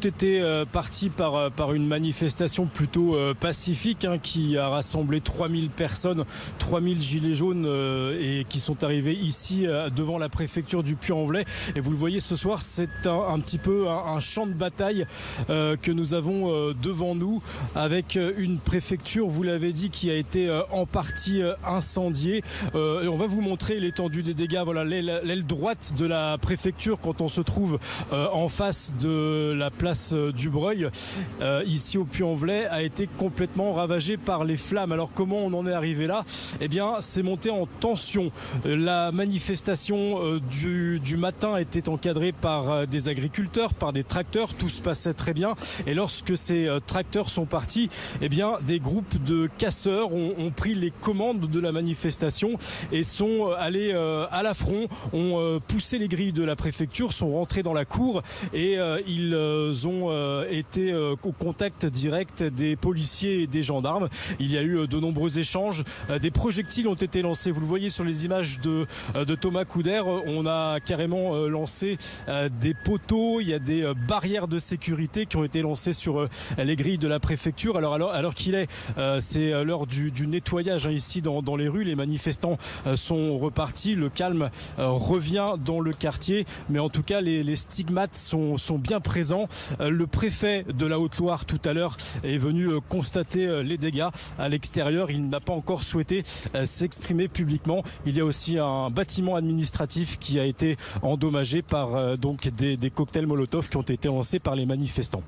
tout était parti par une manifestation plutôt pacifique qui a rassemblé 3000 personnes, 3000 gilets jaunes et qui sont arrivés ici devant la préfecture du Puy-en-Velay. Et vous le voyez ce soir, c'est un petit peu un champ de bataille que nous avons devant nous, avec une préfecture, vous l'avez dit, qui a été en partie incendiée. Et on va vous montrer l'étendue des dégâts. Voilà l'aile droite de la préfecture quand on se trouve en face de la place du Breuil, ici au Puy-en-Velay, a été complètement ravagée par les flammes. Alors comment on en est arrivé là? Eh bien, c'est monté en tension. La manifestation du matin était encadrée par des agriculteurs, par des tracteurs. Tout se passait très bien. Et lorsque ces tracteurs sont partis, eh bien, des groupes de casseurs ont pris les commandes de la manifestation et sont allés à l'affront, ont poussé les grilles de la préfecture, sont rentrés dans la cour et ils ont été au contact direct des policiers et des gendarmes. Il y a eu de nombreux échanges. Des projectiles ont été lancés. Vous le voyez sur les images de Thomas Couder. On a carrément lancé des poteaux. Il y a des barrières de sécurité qui ont été lancées sur les grilles de la préfecture. Alors qu'il est, c'est l'heure du nettoyage ici dans les rues. Les manifestants sont repartis. Le calme revient dans le quartier. Mais en tout cas, les stigmates sont bien présents. Le préfet de la Haute-Loire tout à l'heure est venu constater les dégâts à l'extérieur. Il n'a pas encore souhaité s'exprimer publiquement. Il y a aussi un bâtiment administratif qui a été endommagé par donc des cocktails Molotov qui ont été lancés par les manifestants.